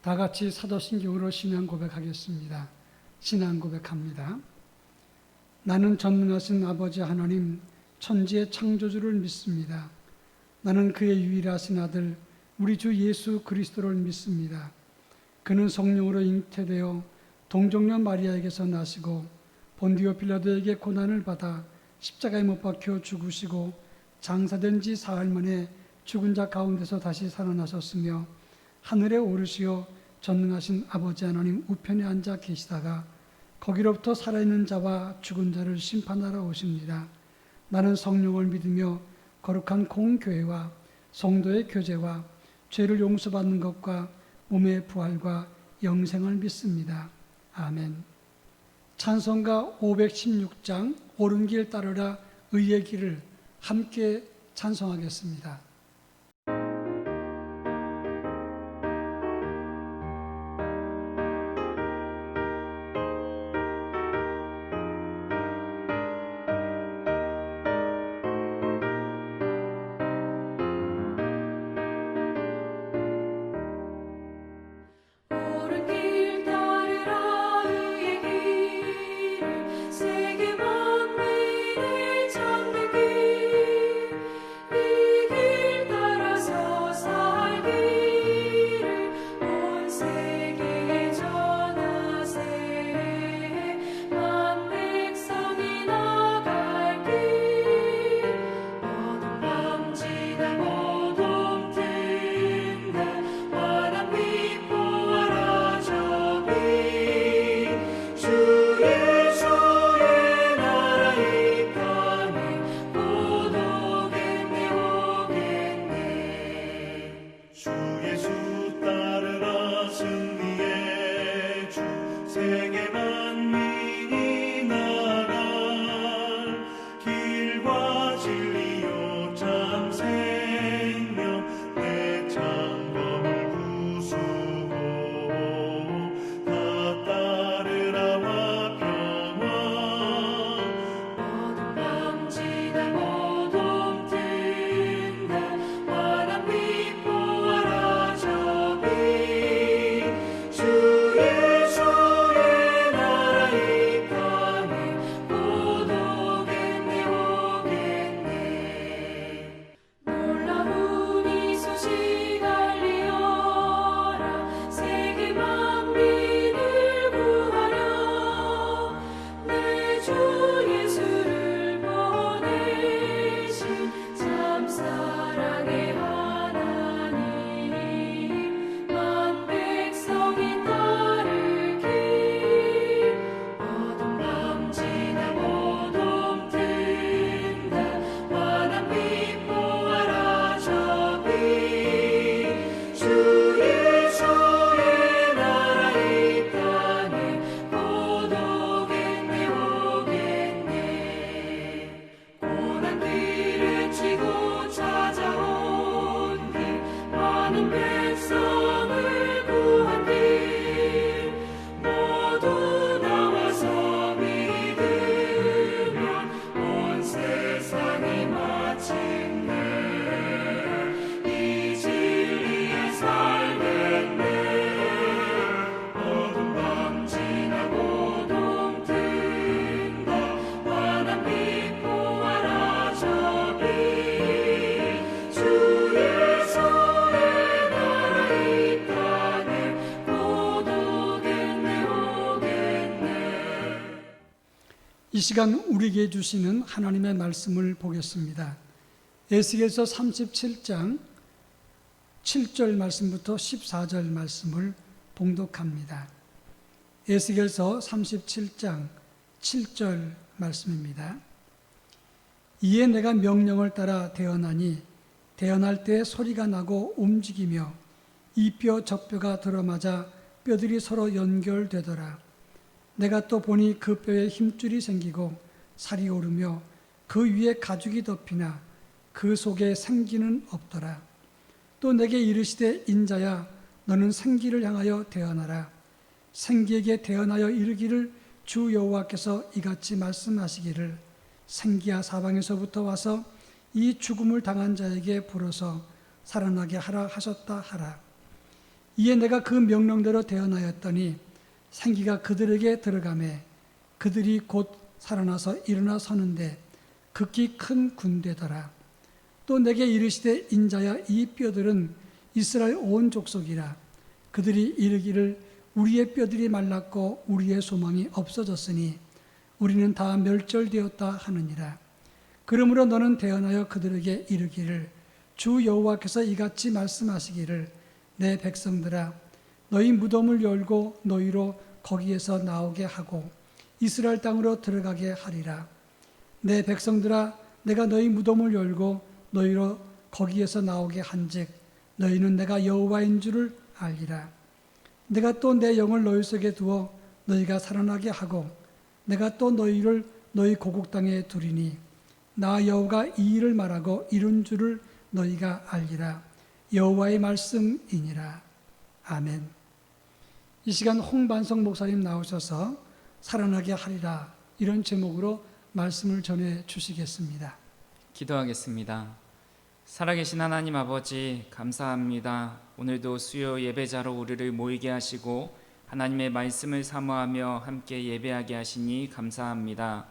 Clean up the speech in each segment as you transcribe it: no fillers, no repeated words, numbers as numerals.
다 같이 사도신경으로 신앙 고백하겠습니다. 신앙 고백합니다. 나는 전능하신 아버지 하나님 천지의 창조주를 믿습니다. 나는 그의 유일하신 아들 우리 주 예수 그리스도를 믿습니다. 그는 성령으로 잉태되어 동정녀 마리아에게서 나시고 본디오 빌라도에게 고난을 받아 십자가에 못 박혀 죽으시고 장사된 지 사흘 만에 죽은 자 가운데서 다시 살아나셨으며 하늘에 오르시어 전능하신 아버지 하나님 우편에 앉아 계시다가 거기로부터 살아있는 자와 죽은 자를 심판하러 오십니다. 나는 성령을 믿으며 거룩한 공교회와 성도의 교제와 죄를 용서받는 것과 몸의 부활과 영생을 믿습니다. 아멘. 찬송가 516장 옳은 길 따르라 의의 길을 함께 찬송하겠습니다. 이 시간 우리에게 주시는 하나님의 말씀을 보겠습니다. 에스겔서 37장 7절 말씀부터 14절 말씀을 봉독합니다. 에스겔서 37장 7절 말씀입니다. 이에 내가 명령을 따라 태어나니 태어날 때 소리가 나고 움직이며 이 뼈 저 뼈가 들어맞아 뼈들이 서로 연결되더라. 내가 또 보니 그 뼈에 힘줄이 생기고 살이 오르며 그 위에 가죽이 덮이나 그 속에 생기는 없더라. 또 내게 이르시되 인자야 너는 생기를 향하여 태어나라. 생기에게 태어나여 이르기를 주 여호와께서 이같이 말씀하시기를 생기야 사방에서부터 와서 이 죽음을 당한 자에게 불어서 살아나게 하라 하셨다 하라. 이에 내가 그 명령대로 대언하였더니 생기가 그들에게 들어가매 그들이 곧 살아나서 일어나 서는데 극히 큰 군대더라. 또 내게 이르시되 인자야 이 뼈들은 이스라엘 온 족속이라. 그들이 이르기를 우리의 뼈들이 말랐고 우리의 소망이 없어졌으니 우리는 다 멸절되었다 하느니라. 그러므로 너는 대언하여 그들에게 이르기를 주 여호와께서 이같이 말씀하시기를 내 백성들아 너희 무덤을 열고 너희로 거기에서 나오게 하고 이스라엘 땅으로 들어가게 하리라. 내 백성들아 내가 너희 무덤을 열고 너희로 거기에서 나오게 한즉 너희는 내가 여호와인 줄을 알리라. 내가 또 내 영을 너희 속에 두어 너희가 살아나게 하고 내가 또 너희를 너희 고국 땅에 두리니 나 여호와가 이 일을 말하고 이룬 줄을 너희가 알리라. 여호와의 말씀이니라. 아멘. 이 시간 홍반성 목사님 나오셔서 살아나게 하리라 이런 제목으로 말씀을 전해 주시겠습니다. 기도하겠습니다. 살아계신 하나님 아버지 감사합니다. 오늘도 수요 예배자로 우리를 모이게 하시고 하나님의 말씀을 사모하며 함께 예배하게 하시니 감사합니다.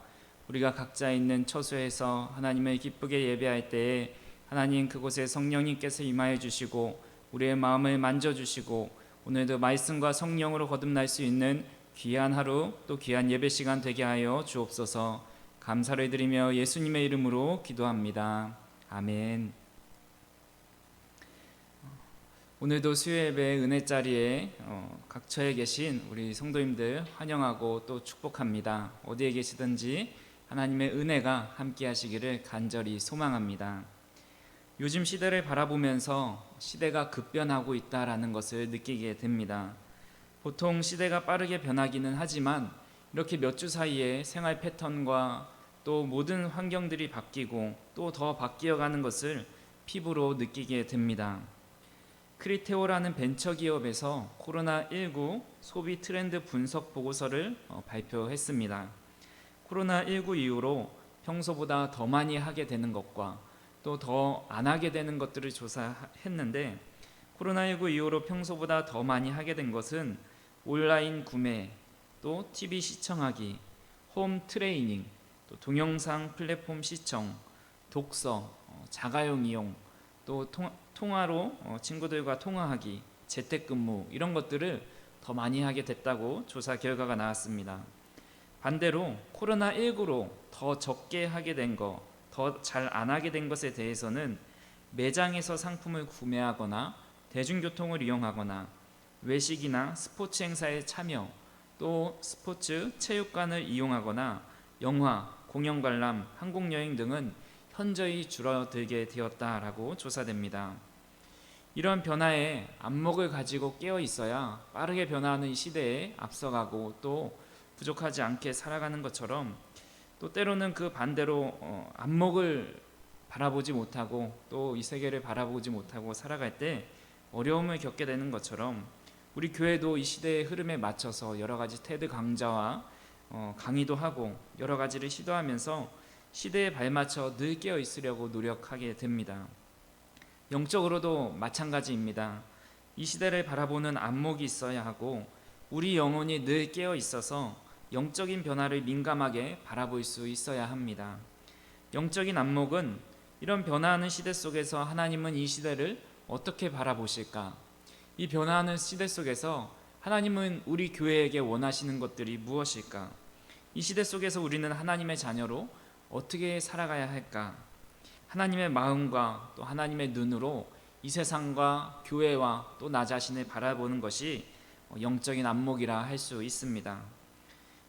우리가 각자 있는 처소에서 하나님을 기쁘게 예배할 때에 하나님 그곳에 성령님께서 임하여 주시고 우리의 마음을 만져주시고 오늘도 말씀과 성령으로 거듭날 수 있는 귀한 하루 또 귀한 예배 시간 되게 하여 주옵소서. 감사를 드리며 예수님의 이름으로 기도합니다. 아멘. 오늘도 수요예배 은혜 자리에 각처에 계신 우리 성도님들 환영하고 또 축복합니다. 어디에 계시든지 하나님의 은혜가 함께 하시기를 간절히 소망합니다. 요즘 시대를 바라보면서 시대가 급변하고 있다라는 것을 느끼게 됩니다. 보통 시대가 빠르게 변하기는 하지만 이렇게 몇 주 사이에 생활 패턴과 또 모든 환경들이 바뀌고 또 더 바뀌어가는 것을 피부로 느끼게 됩니다. 크리테오라는 벤처기업에서 코로나19 소비 트렌드 분석 보고서를 발표했습니다. 코로나19 이후로 평소보다 더 많이 하게 되는 것과 또 더 안 하게 되는 것들을 조사했는데 코로나19 이후로 평소보다 더 많이 하게 된 것은 온라인 구매, 또 TV 시청하기, 홈 트레이닝, 또 동영상 플랫폼 시청, 독서, 자가용 이용, 또 통화로 친구들과 통화하기, 재택근무 이런 것들을 더 많이 하게 됐다고 조사 결과가 나왔습니다. 반대로 코로나19로 더 적게 하게 된 것, 더 잘 안 하게 된 것에 대해서는 매장에서 상품을 구매하거나 대중교통을 이용하거나 외식이나 스포츠 행사에 참여, 또 스포츠 체육관을 이용하거나 영화, 공연 관람, 항공여행 등은 현저히 줄어들게 되었다라고 조사됩니다. 이런 변화에 안목을 가지고 깨어 있어야 빠르게 변화하는 이 시대에 앞서가고 또 부족하지 않게 살아가는 것처럼 또 때로는 그 반대로 안목을 바라보지 못하고 또 이 세계를 바라보지 못하고 살아갈 때 어려움을 겪게 되는 것처럼 우리 교회도 이 시대의 흐름에 맞춰서 여러 가지 테드 강좌와 강의도 하고 여러 가지를 시도하면서 시대에 발맞춰 늘 깨어 있으려고 노력하게 됩니다. 영적으로도 마찬가지입니다. 이 시대를 바라보는 안목이 있어야 하고 우리 영혼이 늘 깨어 있어서 영적인 변화를 민감하게 바라볼 수 있어야 합니다. 영적인 안목은 이런 변화하는 시대 속에서 하나님은 이 시대를 어떻게 바라보실까? 이 변화하는 시대 속에서 하나님은 우리 교회에게 원하시는 것들이 무엇일까? 이 시대 속에서 우리는 하나님의 자녀로 어떻게 살아가야 할까? 하나님의 마음과 또 하나님의 눈으로 이 세상과 교회와 또 나 자신을 바라보는 것이 영적인 안목이라 할 수 있습니다.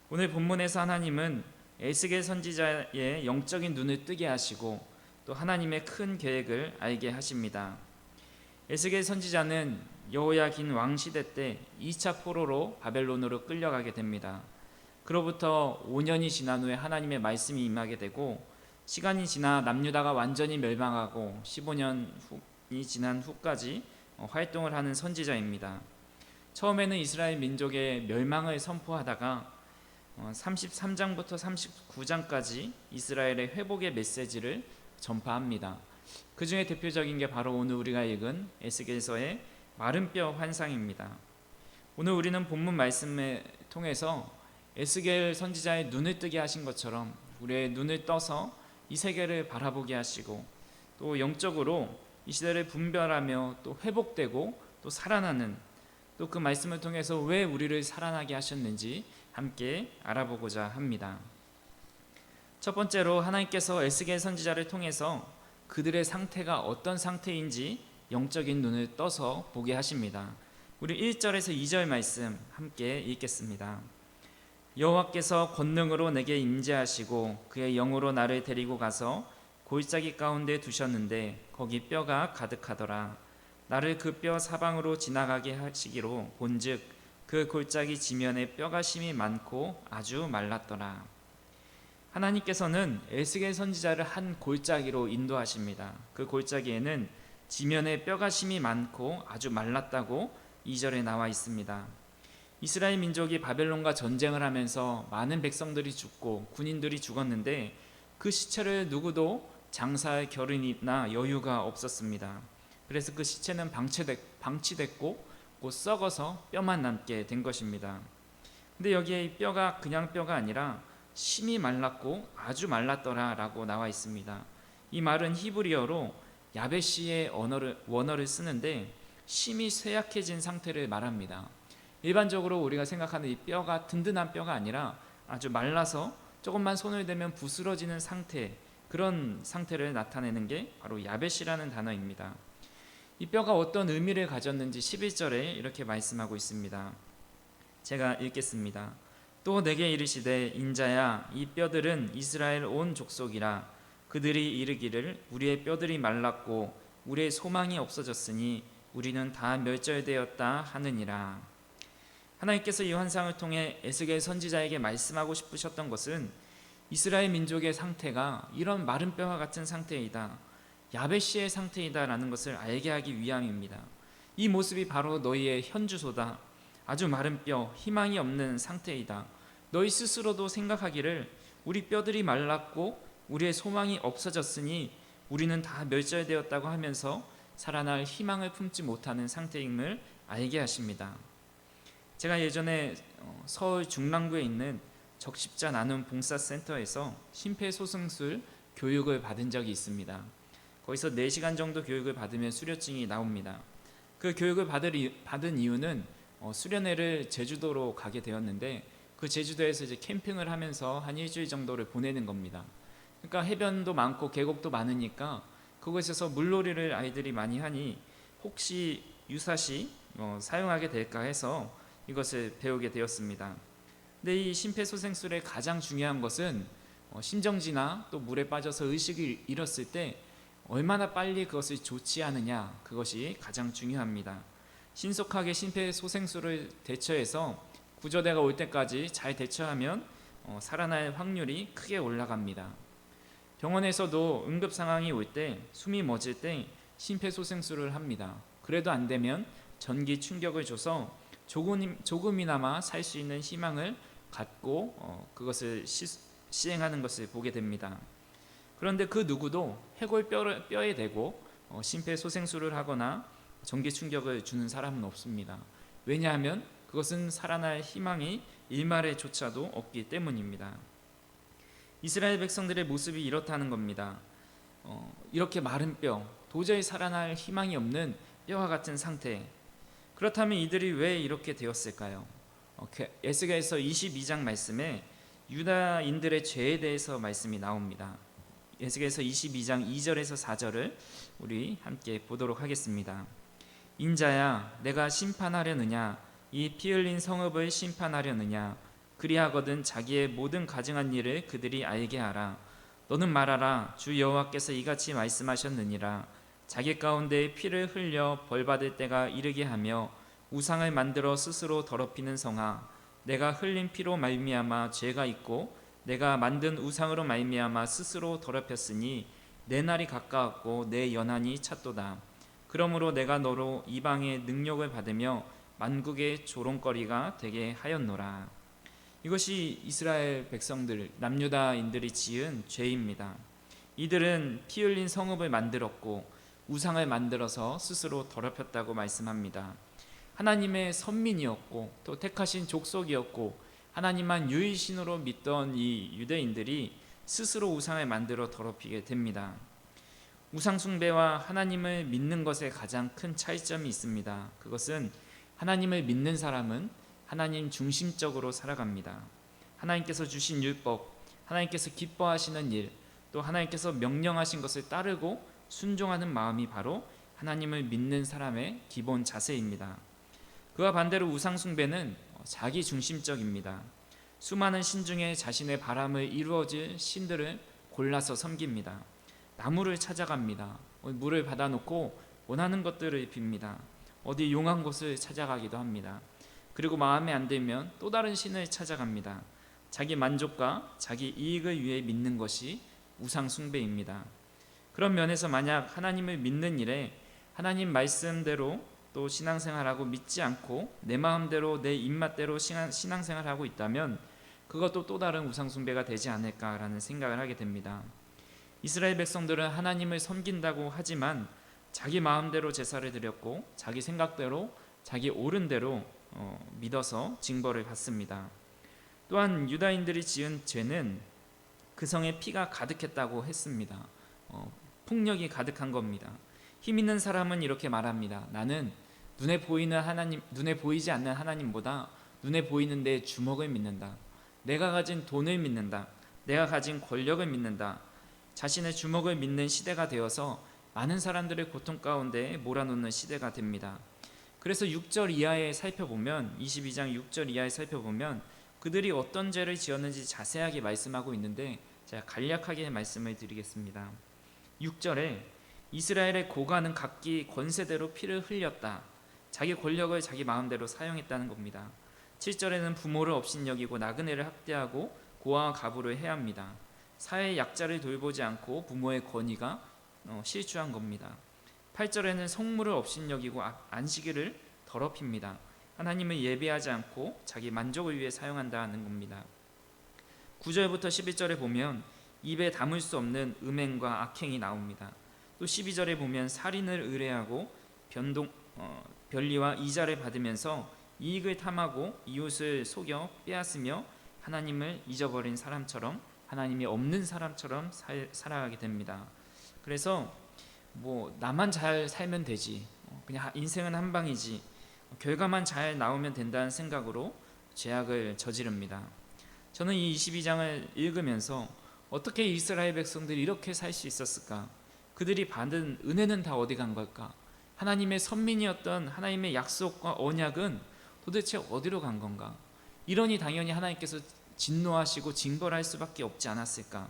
오늘 본문에서 하나님은 에스겔 선지자의 영적인 눈을 뜨게 하시고 또 하나님의 큰 계획을 알게 하십니다. 에스겔 선지자는 여호야긴 왕 시대 때 2차 포로로 바벨론으로 끌려가게 됩니다. 그로부터 5년이 지난 후에 하나님의 말씀이 임하게 되고 시간이 지나 남유다가 완전히 멸망하고 15년이 지난 후까지 활동을 하는 선지자입니다. 처음에는 이스라엘 민족의 멸망을 선포하다가 33장부터 39장까지 이스라엘의 회복의 메시지를 전파합니다. 그 중에 대표적인 게 바로 오늘 우리가 읽은 에스겔서의 마른 뼈 환상입니다. 오늘 우리는 본문 말씀을 통해서 에스겔 선지자의 눈을 뜨게 하신 것처럼 우리의 눈을 떠서 이 세계를 바라보게 하시고 또 영적으로 이 시대를 분별하며 또 회복되고 또 살아나는 또 그 말씀을 통해서 왜 우리를 살아나게 하셨는지 함께 알아보고자 합니다. 첫 번째로 하나님께서 에스겔 선지자를 통해서 그들의 상태가 어떤 상태인지 영적인 눈을 떠서 보게 하십니다. 우리 1절에서 2절 말씀 함께 읽겠습니다. 여호와께서 권능으로 내게 임재하시고 그의 영으로 나를 데리고 가서 골짜기 가운데 두셨는데 거기 뼈가 가득하더라. 나를 그 뼈 사방으로 지나가게 하시기로 본즉 그 골짜기 지면에 뼈가 심이 많고 아주 말랐더라. 하나님께서는 에스겔 선지자를 한 골짜기로 인도하십니다. 그 골짜기에는 지면에 뼈가 심이 많고 아주 말랐다고 2절에 나와 있습니다. 이스라엘 민족이 바벨론과 전쟁을 하면서 많은 백성들이 죽고 군인들이 죽었는데 그 시체를 누구도 장사할 겨를이나 여유가 없었습니다. 그래서 그 시체는 방치됐고 곧 썩어서 뼈만 남게 된 것입니다. 근데 여기에 이 뼈가 그냥 뼈가 아니라 심이 말랐고 아주 말랐더라 라고 나와 있습니다. 이 말은 히브리어로 야베시의 원어를 쓰는데 심이 쇠약해진 상태를 말합니다. 일반적으로 우리가 생각하는 이 뼈가 든든한 뼈가 아니라 아주 말라서 조금만 손을 대면 부스러지는 상태, 그런 상태를 나타내는 게 바로 야베시라는 단어입니다. 이 뼈가 어떤 의미를 가졌는지 11절에 이렇게 말씀하고 있습니다. 제가 읽겠습니다. 또 내게 이르시되 인자야 이 뼈들은 이스라엘 온 족속이라. 그들이 이르기를 우리의 뼈들이 말랐고 우리의 소망이 없어졌으니 우리는 다 멸절되었다 하느니라. 하나님께서 이 환상을 통해 에스겔 선지자에게 말씀하고 싶으셨던 것은 이스라엘 민족의 상태가 이런 마른 뼈와 같은 상태이다, 야베시의 상태이다라는 것을 알게 하기 위함입니다. 이 모습이 바로 너희의 현주소다. 아주 마른 뼈, 희망이 없는 상태이다. 너희 스스로도 생각하기를 우리 뼈들이 말랐고 우리의 소망이 없어졌으니 우리는 다 멸절되었다고 하면서 살아날 희망을 품지 못하는 상태임을 알게 하십니다. 제가 예전에 서울 중랑구에 있는 적십자 나눔 봉사센터에서 심폐소생술 교육을 받은 적이 있습니다. 거기서 4시간 정도 교육을 받으면 수료증이 나옵니다. 그 교육을 받은 이유는 수련회를 제주도로 가게 되었는데 그 제주도에서 이제 캠핑을 하면서 한 일주일 정도를 보내는 겁니다. 그러니까 해변도 많고 계곡도 많으니까 그곳에서 물놀이를 아이들이 많이 하니 혹시 유사시 사용하게 될까 해서 이것을 배우게 되었습니다. 근데 이 심폐소생술의 가장 중요한 것은 심정지나 또 물에 빠져서 의식을 잃었을 때 얼마나 빨리 그것을 조치하느냐, 그것이 가장 중요합니다. 신속하게 심폐소생술을 대처해서 구조대가 올 때까지 잘 대처하면 살아날 확률이 크게 올라갑니다. 병원에서도 응급 상황이 올 때, 숨이 멎을 때 심폐소생술을 합니다. 그래도 안 되면 전기 충격을 줘서 조금이나마 살 수 있는 희망을 갖고 그것을 시행하는 것을 보게 됩니다. 그런데 그 누구도 해골 뼈에 대고 심폐소생술을 하거나 전기 충격을 주는 사람은 없습니다. 왜냐하면 그것은 살아날 희망이 일말에조차도 없기 때문입니다. 이스라엘 백성들의 모습이 이렇다는 겁니다. 이렇게 마른 뼈, 도저히 살아날 희망이 없는 뼈와 같은 상태. 그렇다면 이들이 왜 이렇게 되었을까요? 에스겔서 22장 말씀에 유다인들의 죄에 대해서 말씀이 나옵니다. 에스겔서 22장 2절에서 4절을 우리 함께 보도록 하겠습니다. 인자야 내가 심판하려느냐, 이 피 흘린 성읍을 심판하려느냐. 그리하거든 자기의 모든 가증한 일을 그들이 알게 하라. 너는 말하라. 주 여호와께서 이같이 말씀하셨느니라. 자기 가운데 피를 흘려 벌받을 때가 이르게 하며 우상을 만들어 스스로 더럽히는 성아, 내가 흘린 피로 말미암아 죄가 있고 내가 만든 우상으로 말미암아 스스로 더럽혔으니 내 날이 가까웠고 내 연한이 찼도다. 그러므로 내가 너로 이방의 능력을 받으며 만국의 조롱거리가 되게 하였노라. 이것이 이스라엘 백성들, 남유다인들이 지은 죄입니다. 이들은 피 흘린 성읍을 만들었고 우상을 만들어서 스스로 더럽혔다고 말씀합니다. 하나님의 선민이었고 또 택하신 족속이었고 하나님만 유일신으로 믿던 이 유대인들이 스스로 우상을 만들어 더럽히게 됩니다. 우상 숭배와 하나님을 믿는 것에 가장 큰 차이점이 있습니다. 그것은 하나님을 믿는 사람은 하나님 중심적으로 살아갑니다. 하나님께서 주신 율법, 하나님께서 기뻐하시는 일, 또 하나님께서 명령하신 것을 따르고 순종하는 마음이 바로 하나님을 믿는 사람의 기본 자세입니다. 그와 반대로 우상 숭배는 자기 중심적입니다. 수많은 신 중에 자신의 바람을 이루어질 신들을 골라서 섬깁니다. 나무를 찾아갑니다. 물을 받아놓고 원하는 것들을 빕니다. 어디 용한 곳을 찾아가기도 합니다. 그리고 마음에 안 들면 또 다른 신을 찾아갑니다. 자기 만족과 자기 이익을 위해 믿는 것이 우상 숭배입니다. 그런 면에서 만약 하나님을 믿는 일에 하나님 말씀대로 또 신앙생활하고 믿지 않고 내 마음대로 내 입맛대로 신앙생활하고 있다면 그것도 또 다른 우상 숭배가 되지 않을까라는 생각을 하게 됩니다. 이스라엘 백성들은 하나님을 섬긴다고 하지만 자기 마음대로 제사를 드렸고 자기 생각대로 자기 옳은 대로 믿어서 징벌을 받습니다. 또한 유다인들이 지은 죄는 그 성에 피가 가득했다고 했습니다. 폭력이 가득한 겁니다. 힘 있는 사람은 이렇게 말합니다. 나는 눈에 보이지 않는 하나님보다 눈에 보이는 내 주먹을 믿는다. 내가 가진 돈을 믿는다. 내가 가진 권력을 믿는다. 자신의 주먹을 믿는 시대가 되어서 많은 사람들을 고통 가운데 몰아넣는 시대가 됩니다. 그래서 6절 이하에 살펴보면 22장 6절 이하에 살펴보면 그들이 어떤 죄를 지었는지 자세하게 말씀하고 있는데 제가 간략하게 말씀을 드리겠습니다. 6절에 이스라엘의 고관은 각기 권세대로 피를 흘렸다. 자기 권력을 자기 마음대로 사용했다는 겁니다. 7절에는 부모를 업신여기고 나그네를 학대하고 고아와 가부를 해합니다. 사회의 약자를 돌보지 않고 부모의 권위가 실추한 겁니다. 8절에는 성물을 업신여기고 안식일을 더럽힙니다. 하나님을 예배하지 않고 자기 만족을 위해 사용한다는 겁니다. 9절부터 11절에 보면 입에 담을 수 없는 음행과 악행이 나옵니다. 또 12절에 보면 살인을 의뢰하고 변리와 이자를 받으면서 이익을 탐하고 이웃을 속여 빼앗으며 하나님을 잊어버린 사람처럼 하나님이 없는 사람처럼 살아가게 됩니다. 그래서 나만 잘 살면 되지, 그냥 인생은 한 방이지, 결과만 잘 나오면 된다는 생각으로 죄악을 저지릅니다. 저는 이 22장을 읽으면서 어떻게 이스라엘 백성들이 이렇게 살 수 있었을까? 그들이 받은 은혜는 다 어디 간 걸까? 하나님의 선민이었던 하나님의 약속과 언약은 도대체 어디로 간 건가? 이러니 당연히 하나님께서 진노하시고 징벌할 수밖에 없지 않았을까?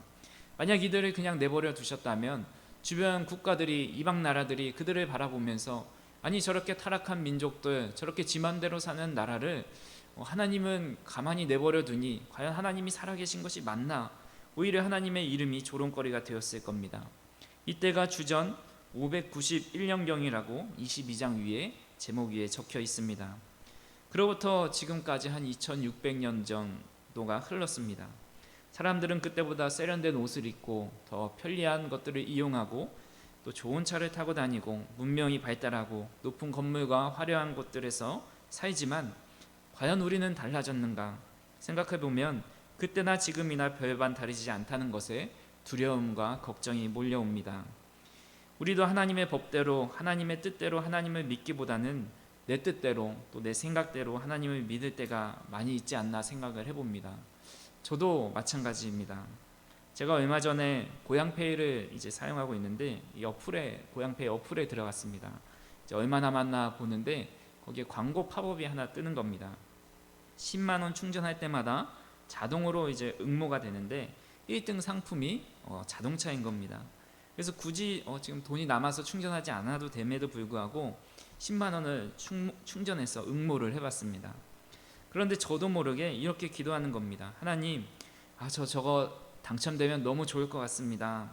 만약 이들을 그냥 내버려 두셨다면 주변 국가들이, 이방 나라들이 그들을 바라보면서 아니 저렇게 타락한 민족들, 저렇게 지만대로 사는 나라를 하나님은 가만히 내버려 두니 과연 하나님이 살아계신 것이 맞나? 오히려 하나님의 이름이 조롱거리가 되었을 겁니다. 이때가 주전 591년경이라고 22장 위에 제목 위에 적혀 있습니다. 그로부터 지금까지 한 2600년 정도가 흘렀습니다. 사람들은 그때보다 세련된 옷을 입고 더 편리한 것들을 이용하고 또 좋은 차를 타고 다니고 문명이 발달하고 높은 건물과 화려한 곳들에서 살지만 과연 우리는 달라졌는가 생각해보면 그때나 지금이나 별반 다르지 않다는 것에 두려움과 걱정이 몰려옵니다. 우리도 하나님의 법대로 하나님의 뜻대로 하나님을 믿기보다는 내 뜻대로 또 내 생각대로 하나님을 믿을 때가 많이 있지 않나 생각을 해봅니다. 저도 마찬가지입니다. 제가 얼마 전에 고향페이를 이제 사용하고 있는데 이 고향페이 어플에 들어갔습니다. 이제 얼마 남았나 보는데 거기에 광고 팝업이 하나 뜨는 겁니다. 10만 원 충전할 때마다 자동으로 이제 응모가 되는데 1등 상품이 자동차인 겁니다. 그래서 굳이 지금 돈이 남아서 충전하지 않아도 됨에도 불구하고 10만 원을 충전해서 응모를 해봤습니다. 그런데 저도 모르게 이렇게 기도하는 겁니다. 하나님, 저거 당첨되면 너무 좋을 것 같습니다.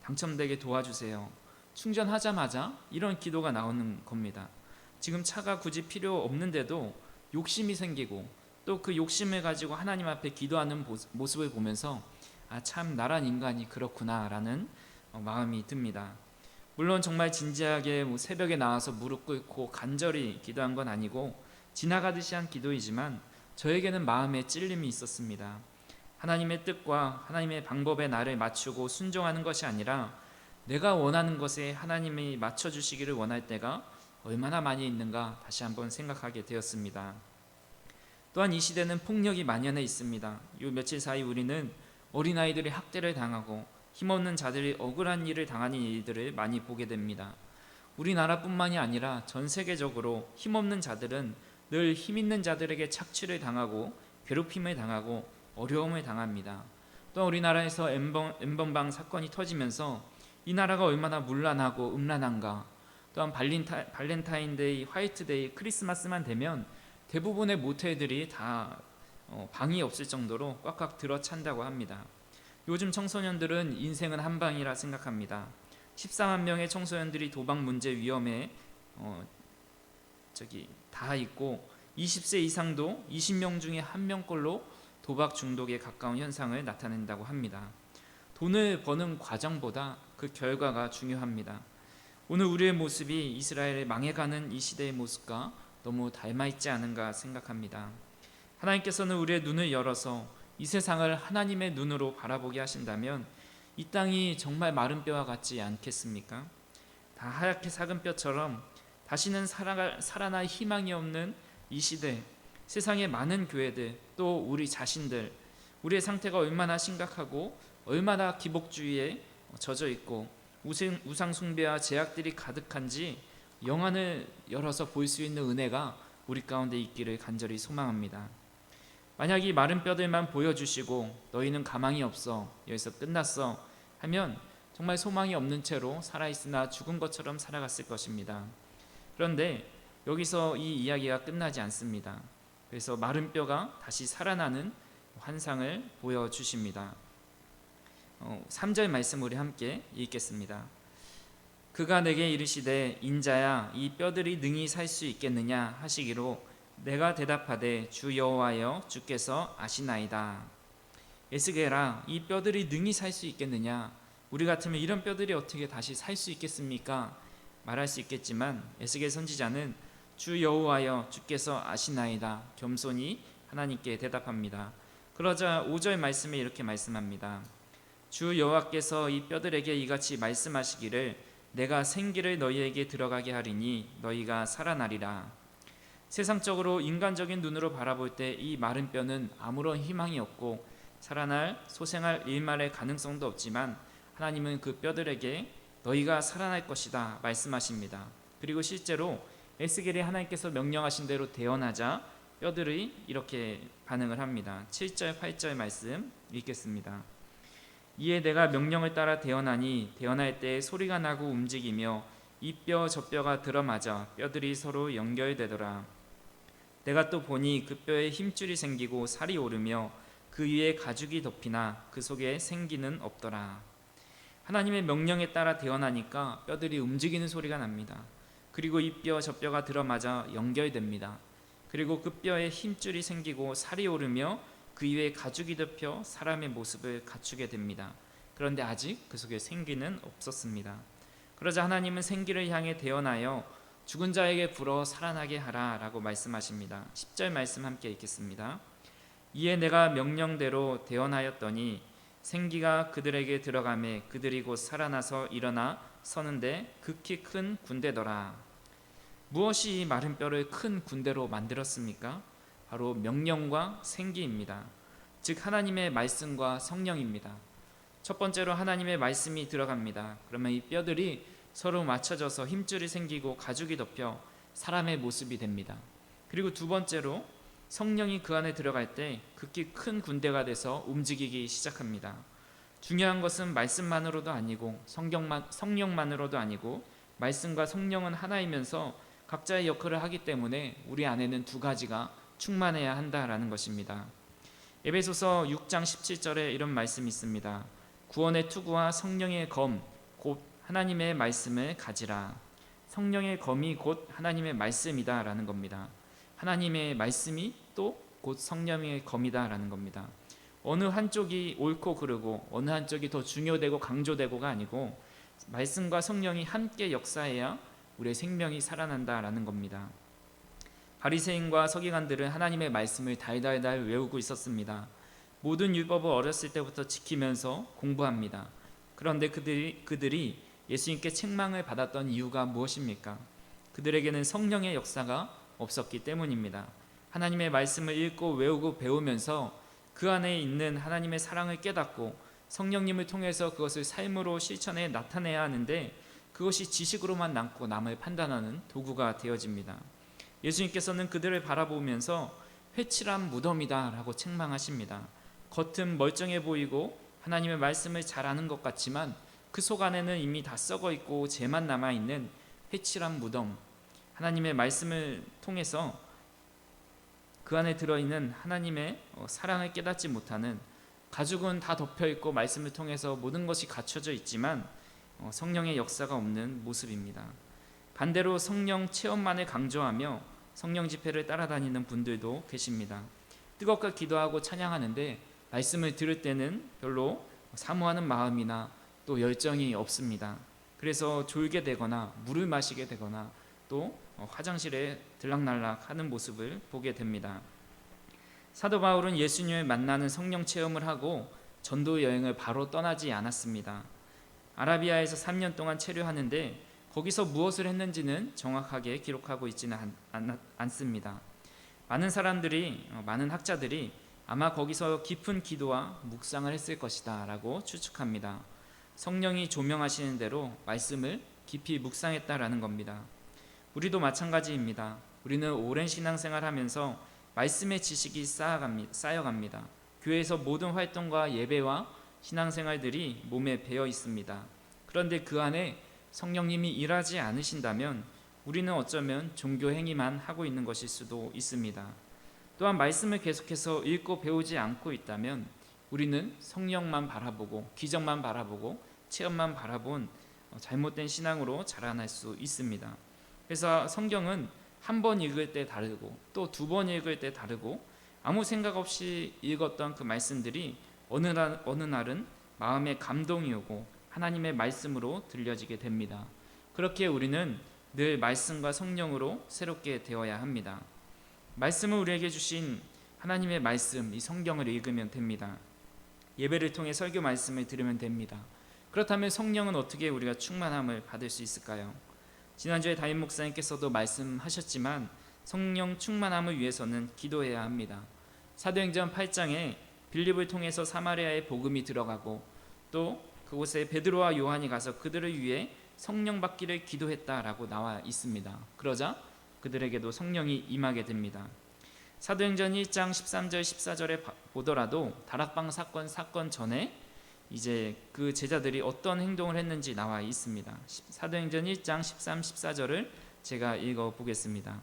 당첨되게 도와주세요. 충전하자마자 이런 기도가 나오는 겁니다. 지금 차가 굳이 필요 없는데도 욕심이 생기고 또 그 욕심을 가지고 하나님 앞에 기도하는 모습을 보면서 참 나란 인간이 그렇구나 라는 마음이 듭니다. 물론 정말 진지하게 새벽에 나와서 무릎 꿇고 간절히 기도한 건 아니고 지나가듯이 한 기도이지만 저에게는 마음에 찔림이 있었습니다. 하나님의 뜻과 하나님의 방법에 나를 맞추고 순종하는 것이 아니라 내가 원하는 것에 하나님이 맞춰주시기를 원할 때가 얼마나 많이 있는가 다시 한번 생각하게 되었습니다. 또한 이 시대는 폭력이 만연해 있습니다. 요 며칠 사이 우리는 어린아이들이 학대를 당하고 힘없는 자들이 억울한 일을 당하는 일들을 많이 보게 됩니다. 우리나라뿐만이 아니라 전 세계적으로 힘없는 자들은 늘 힘있는 자들에게 착취를 당하고 괴롭힘을 당하고 어려움을 당합니다. 또 우리나라에서 N번방 사건이 터지면서 이 나라가 얼마나 문란하고 음란한가. 또한 발렌타인데이, 화이트데이, 크리스마스만 되면 대부분의 모텔들이 다 방이 없을 정도로 꽉꽉 들어찬다고 합니다. 요즘 청소년들은 인생은 한 방이라 생각합니다. 14만 명의 청소년들이 도박 문제 위험에 다 있고 20세 이상도 20명 중에 1명꼴로 도박 중독에 가까운 현상을 나타낸다고 합니다. 돈을 버는 과정보다 그 결과가 중요합니다. 오늘 우리의 모습이 이스라엘의 망해가는 이 시대의 모습과 너무 닮아있지 않은가 생각합니다. 하나님께서는 우리의 눈을 열어서 이 세상을 하나님의 눈으로 바라보게 하신다면 이 땅이 정말 마른 뼈와 같지 않겠습니까? 다 하얗게 삭은 뼈처럼 다시는 살아날 희망이 없는 이 시대, 세상의 많은 교회들, 또 우리 자신들, 우리의 상태가 얼마나 심각하고 얼마나 기복주의에 젖어 있고 우상 숭배와 제약들이 가득한지 영안을 열어서 볼 수 있는 은혜가 우리 가운데 있기를 간절히 소망합니다. 만약 이 마른 뼈들만 보여주시고 너희는 가망이 없어, 여기서 끝났어 하면 정말 소망이 없는 채로 살아있으나 죽은 것처럼 살아갔을 것입니다. 그런데 여기서 이 이야기가 끝나지 않습니다. 그래서 마른 뼈가 다시 살아나는 환상을 보여주십니다. 3절 말씀 우리 함께 읽겠습니다. 그가 내게 이르시되 인자야 이 뼈들이 능히 살 수 있겠느냐 하시기로 내가 대답하되 주 여호와여 주께서 아시나이다. 에스겔아 이 뼈들이 능히 살 수 있겠느냐, 우리 같으면 이런 뼈들이 어떻게 다시 살 수 있겠습니까? 말할 수 있겠지만 에스겔 선지자는 주 여호와여 주께서 아시나이다 겸손히 하나님께 대답합니다. 그러자 5절 말씀에 이렇게 말씀합니다. 주 여호와께서 이 뼈들에게 이같이 말씀하시기를 내가 생기를 너희에게 들어가게 하리니 너희가 살아나리라. 세상적으로 인간적인 눈으로 바라볼 때 이 마른 뼈는 아무런 희망이 없고 살아날 소생할 일말의 가능성도 없지만 하나님은 그 뼈들에게 너희가 살아날 것이다 말씀하십니다. 그리고 실제로 에스겔이 하나님께서 명령하신 대로 대언하자 뼈들이 이렇게 반응을 합니다. 7절 8절 말씀 읽겠습니다. 이에 내가 명령을 따라 대언하니 대언할 때 소리가 나고 움직이며 이 뼈 저 뼈가 들어맞아 뼈들이 서로 연결되더라. 내가 또 보니 그 뼈에 힘줄이 생기고 살이 오르며 그 위에 가죽이 덮이나 그 속에 생기는 없더라. 하나님의 명령에 따라 대언하니까 뼈들이 움직이는 소리가 납니다. 그리고 이 뼈 저 뼈가 들어맞아 연결됩니다. 그리고 그 뼈에 힘줄이 생기고 살이 오르며 그 위에 가죽이 덮여 사람의 모습을 갖추게 됩니다. 그런데 아직 그 속에 생기는 없었습니다. 그러자 하나님은 생기를 향해 대언하여 죽은 자에게 불어 살아나게 하라 라고 말씀하십니다. 10절 말씀 함께 읽겠습니다. 이에 내가 명령대로 대언하였더니 생기가 그들에게 들어가매 그들이 곧 살아나서 일어나 서는데 극히 큰 군대더라. 무엇이 이 마른 뼈를 큰 군대로 만들었습니까? 바로 명령과 생기입니다. 즉 하나님의 말씀과 성령입니다. 첫 번째로 하나님의 말씀이 들어갑니다. 그러면 이 뼈들이 서로 맞춰져서 힘줄이 생기고 가죽이 덮여 사람의 모습이 됩니다. 그리고 두 번째로 성령이 그 안에 들어갈 때 극히 큰 군대가 돼서 움직이기 시작합니다. 중요한 것은 말씀만으로도 아니고 성령만으로도 아니고 말씀과 성령은 하나이면서 각자의 역할을 하기 때문에 우리 안에는 두 가지가 충만해야 한다라는 것입니다. 에베소서 6장 17절에 이런 말씀이 있습니다. 구원의 투구와 성령의 검 곧 하나님의 말씀을 가지라. 성령의 검이 곧 하나님의 말씀이다라는 겁니다. 하나님의 말씀이 또 곧 성령의 검이다라는 겁니다. 어느 한쪽이 옳고 그르고 어느 한쪽이 더 중요되고 강조되고가 아니고 말씀과 성령이 함께 역사해야 우리의 생명이 살아난다라는 겁니다. 바리새인과 서기관들은 하나님의 말씀을 달달달 외우고 있었습니다. 모든 율법을 어렸을 때부터 지키면서 공부합니다. 그런데 그들이 예수님께 책망을 받았던 이유가 무엇입니까? 그들에게는 성령의 역사가 없었기 때문입니다. 하나님의 말씀을 읽고 외우고 배우면서 그 안에 있는 하나님의 사랑을 깨닫고 성령님을 통해서 그것을 삶으로 실천해 나타내야 하는데 그것이 지식으로만 남고 남을 판단하는 도구가 되어집니다. 예수님께서는 그들을 바라보면서 회칠한 무덤이다 라고 책망하십니다. 겉은 멀쩡해 보이고 하나님의 말씀을 잘 아는 것 같지만 그 속 안에는 이미 다 썩어 있고 죄만 남아있는 회칠한 무덤, 하나님의 말씀을 통해서 그 안에 들어있는 하나님의 사랑을 깨닫지 못하는, 가죽은 다 덮여있고 말씀을 통해서 모든 것이 갖춰져 있지만 성령의 역사가 없는 모습입니다. 반대로 성령 체험만을 강조하며 성령 집회를 따라다니는 분들도 계십니다. 뜨겁게 기도하고 찬양하는데 말씀을 들을 때는 별로 사모하는 마음이나 또 열정이 없습니다. 그래서 졸게 되거나 물을 마시게 되거나 또 화장실에 들락날락 하는 모습을 보게 됩니다. 사도 바울은 예수님을 만나는 성령 체험을 하고 전도 여행을 바로 떠나지 않았습니다. 아라비아에서 3년 동안 체류하는데 거기서 무엇을 했는지는 정확하게 기록하고 있지는 않습니다. 많은 학자들이 아마 거기서 깊은 기도와 묵상을 했을 것이다 라고 추측합니다. 성령이 조명하시는 대로 말씀을 깊이 묵상했다라는 겁니다. 우리도 마찬가지입니다. 우리는 오랜 신앙생활 하면서 말씀의 지식이 쌓여갑니다. 교회에서 모든 활동과 예배와 신앙생활들이 몸에 배어 있습니다. 그런데 그 안에 성령님이 일하지 않으신다면 우리는 어쩌면 종교 행위만 하고 있는 것일 수도 있습니다. 또한 말씀을 계속해서 읽고 배우지 않고 있다면 우리는 성령만 바라보고 기적만 바라보고 체험만 바라본 잘못된 신앙으로 자라날 수 있습니다. 그래서 성경은 한 번 읽을 때 다르고 또 두 번 읽을 때 다르고 아무 생각 없이 읽었던 그 말씀들이 어느 날은 마음의 감동이 오고 하나님의 말씀으로 들려지게 됩니다. 그렇게 우리는 늘 말씀과 성령으로 새롭게 되어야 합니다. 말씀을 우리에게 주신 하나님의 말씀, 이 성경을 읽으면 됩니다. 예배를 통해 설교 말씀을 들으면 됩니다. 그렇다면 성령은 어떻게 우리가 충만함을 받을 수 있을까요? 지난주에 담임 목사님께서도 말씀하셨지만 성령 충만함을 위해서는 기도해야 합니다. 사도행전 8장에 빌립을 통해서 사마리아에 복음이 들어가고 또 그곳에 베드로와 요한이 가서 그들을 위해 성령 받기를 기도했다라고 나와 있습니다. 그러자 그들에게도 성령이 임하게 됩니다. 사도행전 1장 13절 14절에 보더라도 다락방 사건 전에 이제 그 제자들이 어떤 행동을 했는지 나와 있습니다. 사도행전 1장 13, 14절을 제가 읽어보겠습니다.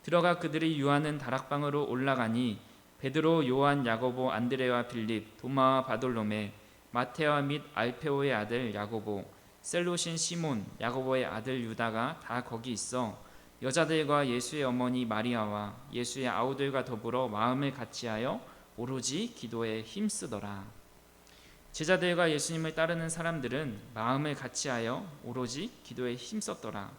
들어가 그들이 유하는 다락방으로 올라가니 베드로, 요한, 야고보, 안드레와 빌립, 도마와 바돌로메, 마테와 및 알페오의 아들 야고보, 셀롯인 시몬, 야고보의 아들 유다가 다 거기 있어 여자들과 예수의 어머니 마리아와 예수의 아우들과 더불어 마음을 같이하여 오로지 기도에 힘쓰더라. 제자들과 예수님을 따르는 사람들은 마음을 같이하여 오로지 기도에 힘썼더라.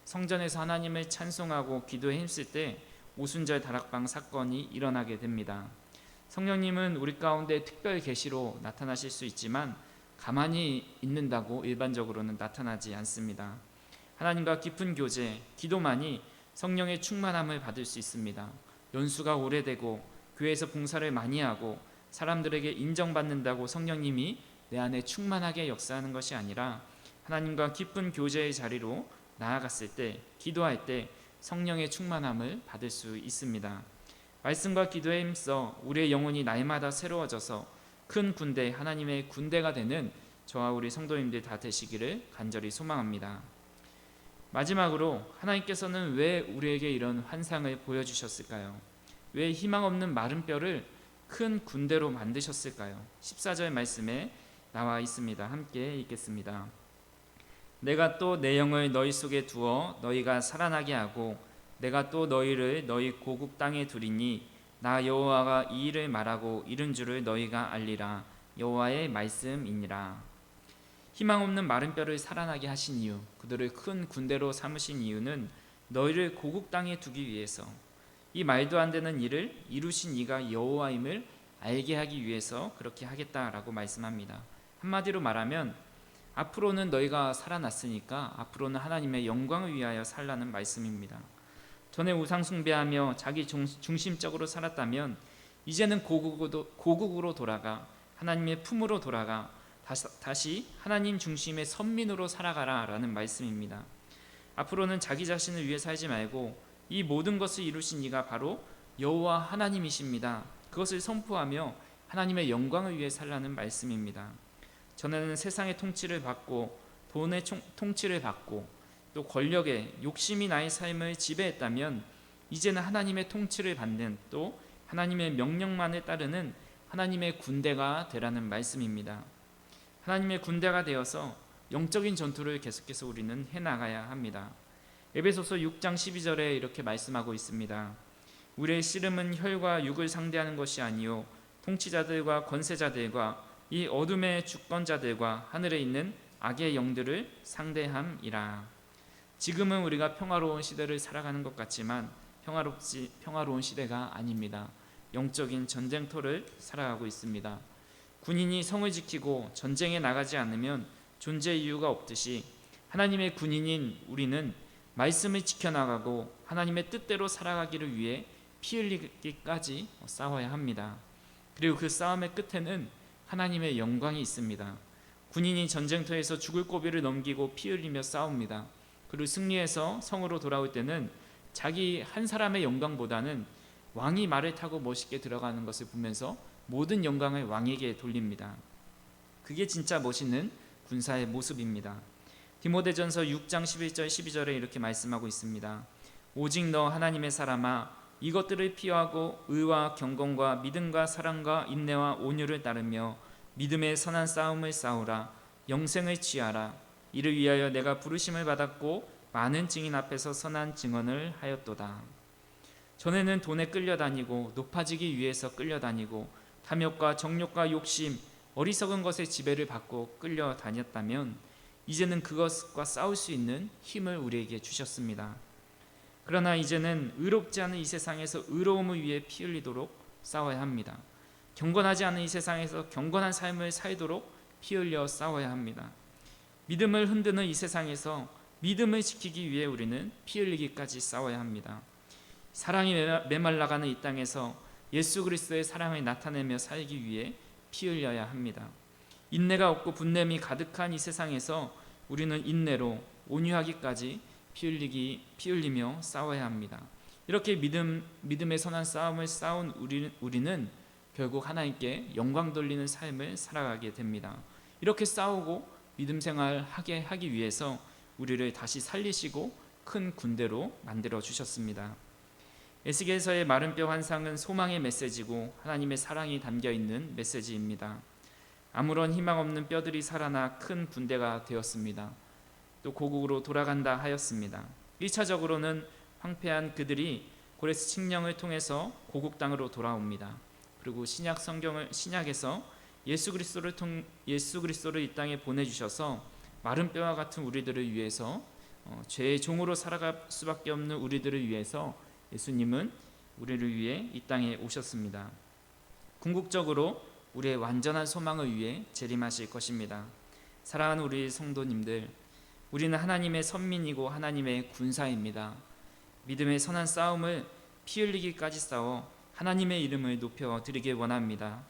성전에서 하나님을 찬송하고 기도에 힘쓸 때 오순절 다락방 사건이 일어나게 됩니다. 성령님은 우리 가운데 특별 계시로 나타나실 수 있지만 가만히 있는다고 일반적으로는 나타나지 않습니다. 하나님과 깊은 교제, 기도만이 성령의 충만함을 받을 수 있습니다. 연수가 오래되고 교회에서 봉사를 많이 하고 사람들에게 인정받는다고 성령님이 내 안에 충만하게 역사하는 것이 아니라 하나님과 깊은 교제의 자리로 나아갔을 때, 기도할 때 성령의 충만함을 받을 수 있습니다. 말씀과 기도에 힘써 우리의 영혼이 날마다 새로워져서 큰 군대, 하나님의 군대가 되는 저와 우리 성도님들 다 되시기를 간절히 소망합니다. 마지막으로 하나님께서는 왜 우리에게 이런 환상을 보여주셨을까요? 왜 희망 없는 마른 뼈를 큰 군대로 만드셨을까요? 14절 말씀에 나와 있습니다. 함께 읽겠습니다. 내가 또 내 영을 너희 속에 두어 너희가 살아나게 하고 내가 또 너희를 너희 고국 땅에 두리니 나 여호와가 이 일을 말하고 이른 줄을 너희가 알리라. 여호와의 말씀이니라. 희망 없는 마른 뼈를 살아나게 하신 이유, 그들을 큰 군대로 삼으신 이유는 너희를 고국 땅에 두기 위해서, 이 말도 안 되는 일을 이루신 이가 여호와임을 알게 하기 위해서 그렇게 하겠다라고 말씀합니다. 한마디로 말하면 앞으로는 너희가 살아났으니까 앞으로는 하나님의 영광을 위하여 살라는 말씀입니다. 전에 우상 숭배하며 자기 중심적으로 살았다면 이제는 고국으로 돌아가 하나님의 품으로 돌아가 다시 하나님 중심의 선민으로 살아가라라는 말씀입니다. 앞으로는 자기 자신을 위해 살지 말고 이 모든 것을 이루신 이가 바로 여호와 하나님이십니다. 그것을 선포하며 하나님의 영광을 위해 살라는 말씀입니다. 전에는 세상의 통치를 받고 돈의 통치를 받고 또 권력의 욕심이 나의 삶을 지배했다면 이제는 하나님의 통치를 받는 또 하나님의 명령만을 따르는 하나님의 군대가 되라는 말씀입니다. 하나님의 군대가 되어서 영적인 전투를 계속해서 우리는 해나가야 합니다. 에베소서 6장 12절에 이렇게 말씀하고 있습니다. 우리의 씨름은 혈과 육을 상대하는 것이 아니요 통치자들과 권세자들과 이 어둠의 주권자들과 하늘에 있는 악의 영들을 상대함이라. 지금은 우리가 평화로운 시대를 살아가는 것 같지만 평화로운 시대가 아닙니다. 영적인 전쟁터를 살아가고 있습니다. 군인이 성을 지키고 전쟁에 나가지 않으면 존재 이유가 없듯이 하나님의 군인인 우리는 말씀을 지켜나가고 하나님의 뜻대로 살아가기를 위해 피 흘리기까지 싸워야 합니다. 그리고 그 싸움의 끝에는 하나님의 영광이 있습니다. 군인이 전쟁터에서 죽을 고비를 넘기고 피 흘리며 싸웁니다. 그리고 승리해서 성으로 돌아올 때는 자기 한 사람의 영광보다는 왕이 말을 타고 멋있게 들어가는 것을 보면서 모든 영광을 왕에게 돌립니다. 그게 진짜 멋있는 군사의 모습입니다. 디모데전서 6장 11절 12절에 이렇게 말씀하고 있습니다. 오직 너 하나님의 사람아 이것들을 피하고 의와 경건과 믿음과 사랑과 인내와 온유를 따르며 믿음의 선한 싸움을 싸우라. 영생을 취하라. 이를 위하여 내가 부르심을 받았고 많은 증인 앞에서 선한 증언을 하였도다. 전에는 돈에 끌려다니고 높아지기 위해서 끌려다니고 탐욕과 정욕과 욕심, 어리석은 것의 지배를 받고 끌려다녔다면 이제는 그것과 싸울 수 있는 힘을 우리에게 주셨습니다. 그러나 이제는 의롭지 않은 이 세상에서 의로움을 위해 피 흘리도록 싸워야 합니다. 경건하지 않은 이 세상에서 경건한 삶을 살도록 피 흘려 싸워야 합니다. 믿음을 흔드는 이 세상에서 믿음을 지키기 위해 우리는 피 흘리기까지 싸워야 합니다. 사랑이 메말라가는 이 땅에서 예수 그리스도의 사랑을 나타내며 살기 위해 피 흘려야 합니다. 인내가 없고 분냄이 가득한 이 세상에서 우리는 인내로 온유하기까지 피 흘리며 싸워야 합니다. 이렇게 믿음의 선한 싸움을 싸운 우리는 결국 하나님께 영광 돌리는 삶을 살아가게 됩니다. 이렇게 싸우고 믿음 생활하게 하기 위해서 우리를 다시 살리시고 큰 군대로 만들어 주셨습니다. 에스겔서의 마른 뼈 환상은 소망의 메시지고 하나님의 사랑이 담겨 있는 메시지입니다. 아무런 희망 없는 뼈들이 살아나 큰 군대가 되었습니다. 또 고국으로 돌아간다 하였습니다. 1차적으로는 황폐한 그들이 고레스 칙령을 통해서 고국 땅으로 돌아옵니다. 그리고 신약에서 예수 그리스도를 이 땅에 보내주셔서 마른 뼈와 같은 우리들을 위해서 죄의 종으로 살아갈 수밖에 없는 우리들을 위해서 예수님은 우리를 위해 이 땅에 오셨습니다. 궁극적으로 우리의 완전한 소망을 위해 재림하실 것입니다. 사랑하는 우리 성도님들, 우리는 하나님의 선민이고 하나님의 군사입니다. 믿음의 선한 싸움을 피 흘리기까지 싸워 하나님의 이름을 높여 드리길 원합니다.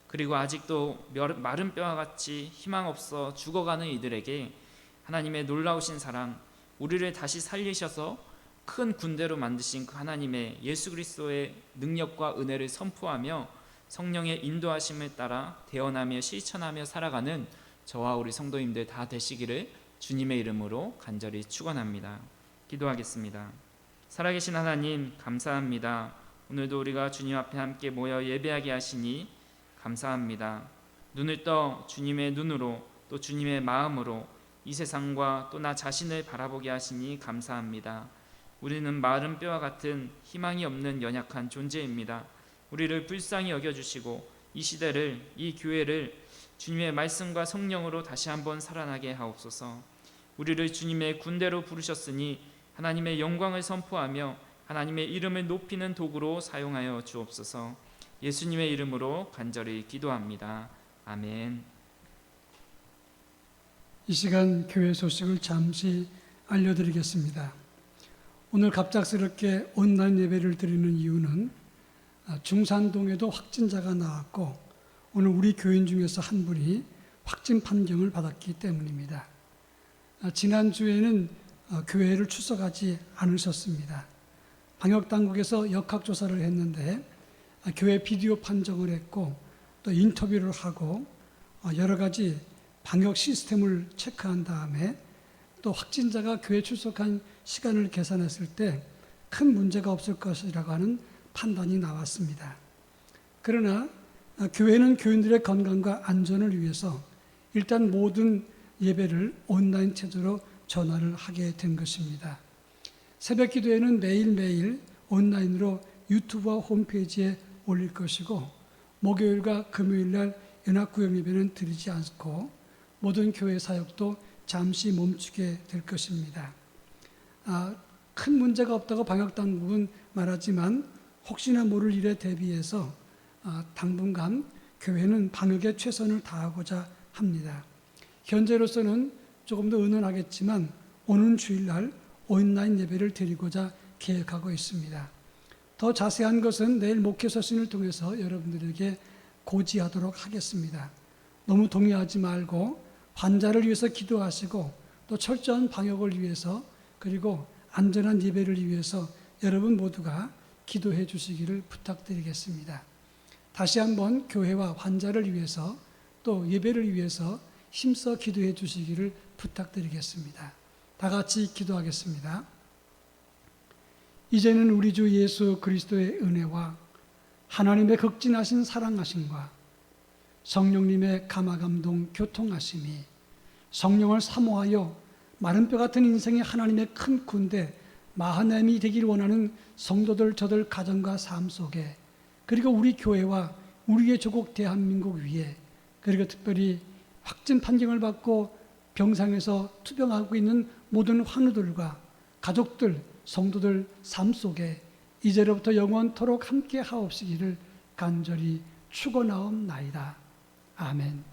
그리고 아직도 마른 뼈와 같이 희망 없어 죽어가는 이들에게 하나님의 놀라우신 사랑, 우리를 다시 살리셔서 큰 군대로 만드신 그 하나님의 예수 그리스도의 능력과 은혜를 선포하며 성령의 인도하심을 따라 대언하며 실천하며 살아가는 저와 우리 성도님들 다 되시기를 주님의 이름으로 간절히 축원합니다. 기도하겠습니다. 살아계신 하나님 감사합니다. 오늘도 우리가 주님 앞에 함께 모여 예배하게 하시니 감사합니다. 눈을 떠 주님의 눈으로 또 주님의 마음으로 이 세상과 또 나 자신을 바라보게 하시니 감사합니다. 우리는 마른 뼈와 같은 희망이 없는 연약한 존재입니다. 우리를 불쌍히 여겨주시고 이 시대를, 이 교회를 주님의 말씀과 성령으로 다시 한번 살아나게 하옵소서. 우리를 주님의 군대로 부르셨으니 하나님의 영광을 선포하며 하나님의 이름을 높이는 도구로 사용하여 주옵소서. 예수님의 이름으로 간절히 기도합니다. 아멘. 이 시간 교회 소식을 잠시 알려드리겠습니다. 오늘 갑작스럽게 온라인 예배를 드리는 이유는 중산동에도 확진자가 나왔고 오늘 우리 교인 중에서 한 분이 확진 판정을 받았기 때문입니다. 지난주에는 교회를 출석하지 않으셨습니다. 방역당국에서 역학조사를 했는데 교회 비디오 판정을 했고 또 인터뷰를 하고 여러 가지 방역 시스템을 체크한 다음에 또 확진자가 교회 출석한 시간을 계산했을 때 큰 문제가 없을 것이라고 하는 판단이 나왔습니다. 그러나 교회는 교인들의 건강과 안전을 위해서 일단 모든 예배를 온라인 체제로 전환을 하게 된 것입니다. 새벽 기도회는 매일매일 온라인으로 유튜브와 홈페이지에 올릴 것이고 목요일과 금요일날 연합구역 예배는 드리지 않고 모든 교회 사역도 잠시 멈추게 될 것입니다. 큰 문제가 없다고 방역당국은 말하지만 혹시나 모를 일에 대비해서 당분간 교회는 방역에 최선을 다하고자 합니다. 현재로서는 조금 더 은은하겠지만 오는 주일날 온라인 예배를 드리고자 계획하고 있습니다. 더 자세한 것은 내일 목회 서신을 통해서 여러분들에게 고지하도록 하겠습니다. 너무 동의하지 말고 환자를 위해서 기도하시고 또 철저한 방역을 위해서 그리고 안전한 예배를 위해서 여러분 모두가 기도해 주시기를 부탁드리겠습니다. 다시 한번 교회와 환자를 위해서 또 예배를 위해서 힘써 기도해 주시기를 부탁드리겠습니다. 다 같이 기도하겠습니다. 이제는 우리 주 예수 그리스도의 은혜와 하나님의 극진하신 사랑하심과 성령님의 감화감동 교통하심이 성령을 사모하여 마른 뼈 같은 인생의 하나님의 큰 군대 마하나임이 되길 원하는 성도들 저들 가정과 삶 속에 그리고 우리 교회와 우리의 조국 대한민국 위에 그리고 특별히 확진 판정을 받고 병상에서 투병하고 있는 모든 환우들과 가족들, 성도들 삶 속에 이제로부터 영원토록 함께 하옵시기를 간절히 축원하옵나이다. 아멘.